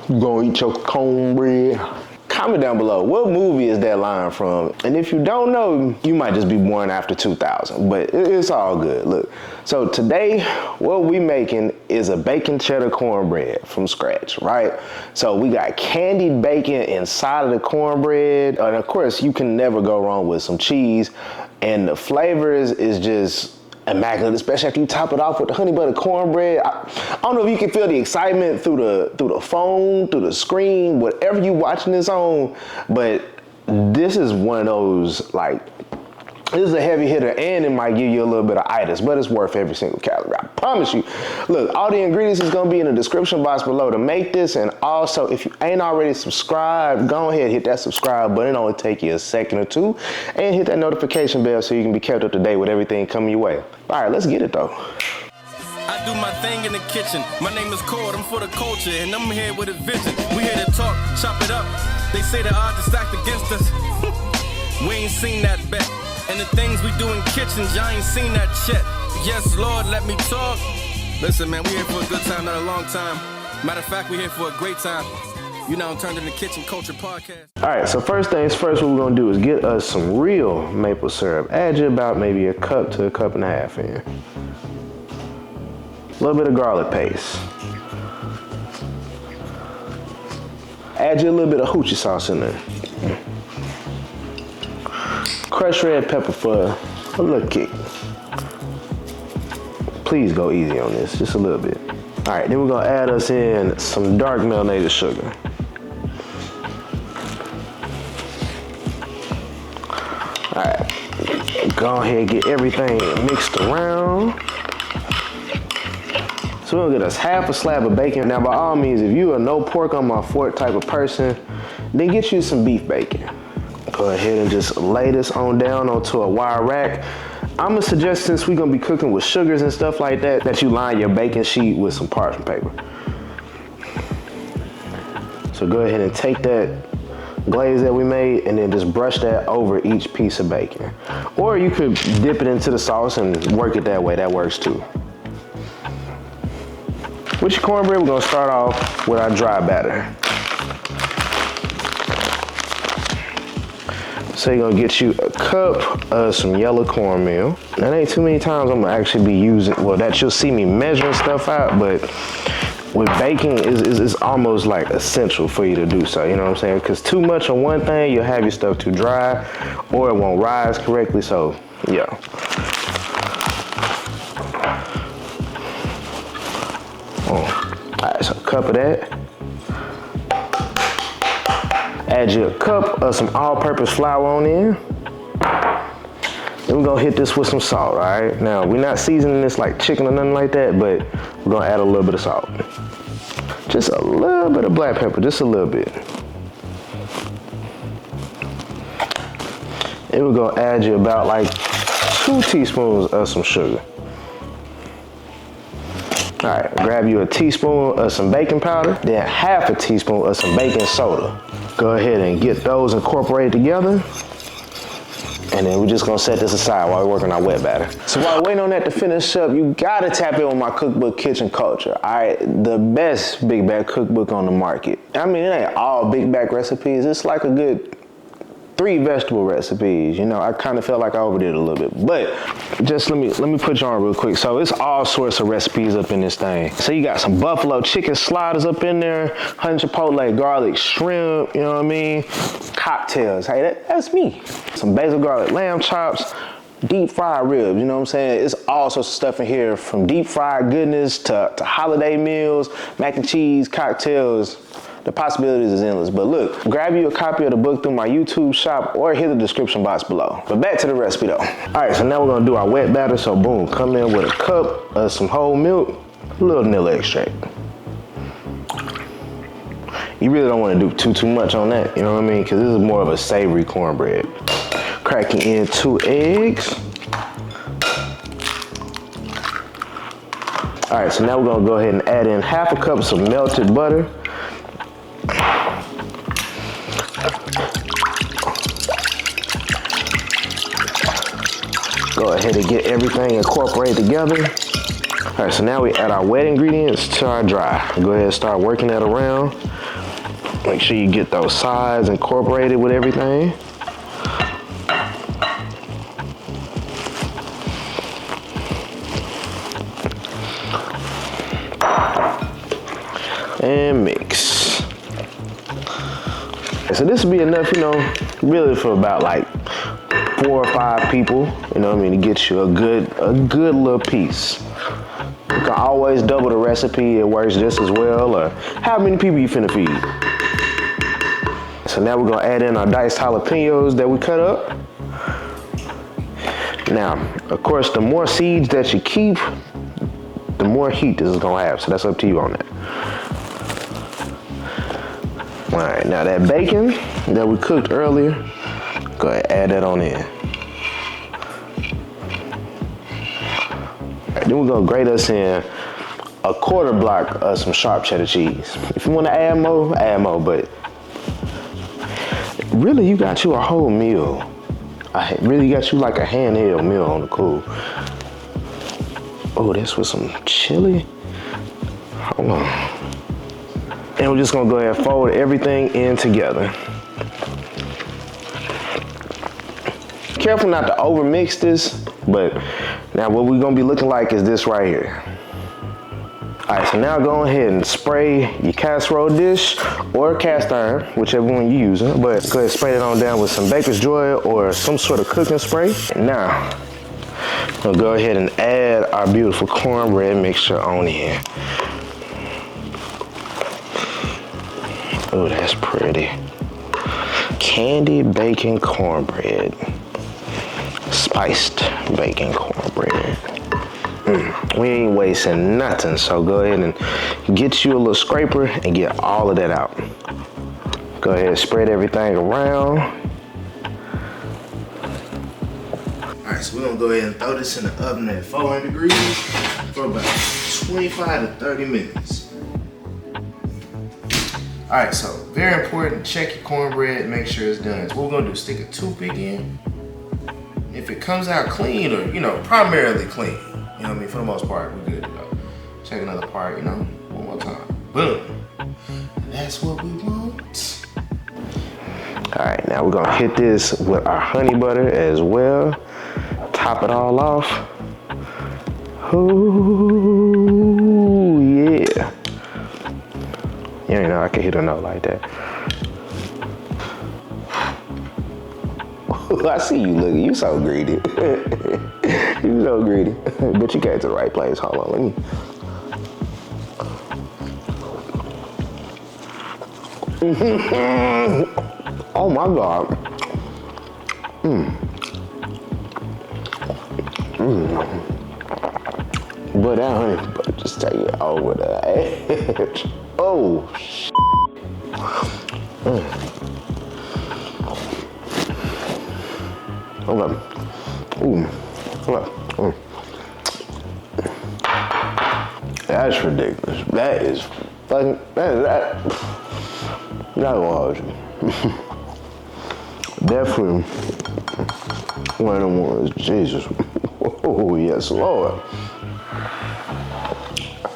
You gonna eat your cornbread? Comment down below, what movie is that line from? And if you don't know, you might just be born after 2000, but it's all good. Look, so today, what we making is a bacon cheddar cornbread from scratch, right? So we got candied bacon inside of the cornbread. And of course, you can never go wrong with some cheese. And the flavors is just immaculate, especially after you top it off with the honey butter cornbread. I don't know if you can feel the excitement through the phone, through the screen, whatever you watching this on, but this is one of those, like, this is a heavy hitter, and it might give you a little bit of itis, but it's worth every single calorie. I promise you. Look, all the ingredients is gonna be in the description box below to make this, and also if you ain't already subscribed, go ahead and hit that subscribe button. It'll only take you a second or two, and hit that notification bell so you can be kept up to date with everything coming your way. All right, let's get it though. I do my thing in the kitchen. My name is Cord, I'm for the culture, and I'm here with a vision. We here to talk, chop it up. They say the odds are stacked against us. We ain't seen that bet. And the things we do in kitchens, y'all ain't seen that shit. Yes, Lord, let me talk. Listen, man, we here for a good time, not a long time. Matter of fact, we here for a great time. You know, turned into Kitchen Culture Podcast. All right, so first things first, what we're gonna do is get us some real maple syrup. Add you about maybe a cup to a cup and a half in. A little bit of garlic paste. Add you a little bit of hoochie sauce in there. Crushed red pepper for a little kick. Please go easy on this, just a little bit. All right, then we're gonna add us in some dark melanated sugar. All right, go ahead and get everything mixed around. So we're gonna get us half a slab of bacon. Now, by all means, if you are no pork on my fork type of person, then get you some beef bacon. Go ahead and just lay this on down onto a wire rack. I'm gonna suggest, since we're gonna be cooking with sugars and stuff like that, that you line your baking sheet with some parchment paper. So go ahead and take that glaze that we made and then just brush that over each piece of bacon. Or you could dip it into the sauce and work it that way, that works too. With your cornbread, we're gonna start off with our dry batter. So you're gonna get you a cup of some yellow cornmeal. Now, there ain't too many times I'm gonna actually be using, well, that you'll see me measuring stuff out, but with baking, it's almost like essential for you to do so, you know what I'm saying? Because too much on one thing, you'll have your stuff too dry, or it won't rise correctly, so yeah. All right, so a cup of that. Add you a cup of some all-purpose flour on in. Then we're gonna hit this with some salt, all right? Now, we're not seasoning this like chicken or nothing like that, but we're gonna add a little bit of salt. Just a little bit of black pepper, just a little bit. And we're gonna add you about like 2 teaspoons of some sugar. All right, grab you a teaspoon of some baking powder, then half a teaspoon of some baking soda. Go ahead and get those incorporated together. And then we're just gonna set this aside while we're working our wet batter. So while waiting on that to finish up, you gotta tap in with my cookbook, Kitchen Culture. All right, the best big bag cookbook on the market. I mean, it ain't all big bag recipes. It's like a good 3 vegetable recipes. You know, I kind of felt like I overdid it a little bit, but just let me put you on real quick. So it's all sorts of recipes up in this thing. So you got some buffalo chicken sliders up in there, honey chipotle garlic shrimp, you know what I mean? Cocktails, hey, that's me. Some basil garlic lamb chops, deep fried ribs, you know what I'm saying? It's all sorts of stuff in here, from deep fried goodness to holiday meals, mac and cheese, cocktails. The possibilities is endless. But look, grab you a copy of the book through my YouTube shop or hit the description box below. But back to the recipe though. All right, so now we're gonna do our wet batter. So boom, come in with a cup of some whole milk, a little vanilla extract. You really don't wanna do too much on that, you know what I mean? Because this is more of a savory cornbread. Cracking in 2 eggs. All right, so now we're gonna go ahead and add in half a cup of some melted butter. Go ahead and get everything incorporated together. All right, so now we add our wet ingredients to our dry. Go ahead and start working that around. Make sure you get those sides incorporated with everything. And mix. So this will be enough, you know, really for about like 4 or 5 people, you know what I mean, to get you a good little piece. You can always double the recipe, it works just as well, or how many people you finna feed. So now we're gonna add in our diced jalapenos that we cut up. Now, of course, the more seeds that you keep, the more heat this is gonna have, so that's up to you on that. All right, now that bacon that we cooked earlier, go ahead and add that on in. All right, then we're gonna grate us in a 1/4 block of some sharp cheddar cheese. If you wanna add more, but really you got you a whole meal. I really got you like a handheld meal on the cool. Oh, this was some chili. Hold on. And we're just gonna go ahead and fold everything in together. Careful not to over mix this, but now what we're gonna be looking like is this right here. All right, so now go ahead and spray your casserole dish or cast iron, whichever one you're using, but go ahead and spray it on down with some Baker's Joy or some sort of cooking spray. And now, we'll go ahead and add our beautiful cornbread mixture on in. Oh, that's pretty. Candied bacon cornbread. Spiced bacon cornbread. We ain't wasting nothing, so go ahead and get you a little scraper and get all of that out. Go ahead and spread everything around. All right, so we're gonna go ahead and throw this in the oven at 400 degrees for about 25 to 30 minutes. All right, so very important, check your cornbread, make sure it's done. So what we're gonna do is stick a toothpick in. If it comes out clean or, you know, primarily clean, you know what I mean, for the most part, we're good to go. Check another part, you know, one more time. Boom. And that's what we want. All right, now we're gonna hit this with our honey butter as well. Top it all off. Ooh, yeah. You know, I can hit a note like that. I see you looking, you so greedy. You so greedy. But you came to the right place. Hold on, let me. Oh my God. But that honey butter just take it over the edge. Oh, Hold up. Ooh. Hold up. That's ridiculous. That is fucking. That. Not gonna hold you. Definitely one of them ones. Jesus. Oh, yes, Lord.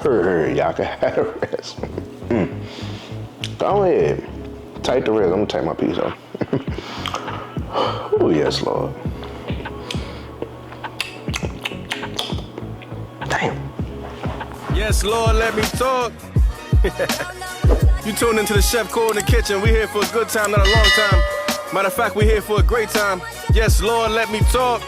Hurry, y'all can have the rest. Go ahead. Take the rest. I'm gonna take my piece off. Oh, yes, Lord. Damn. Yes, Lord, let me talk. You tuned into the Chef Core in the kitchen. We here for a good time, not a long time. Matter of fact, we here for a great time. Yes, Lord, let me talk.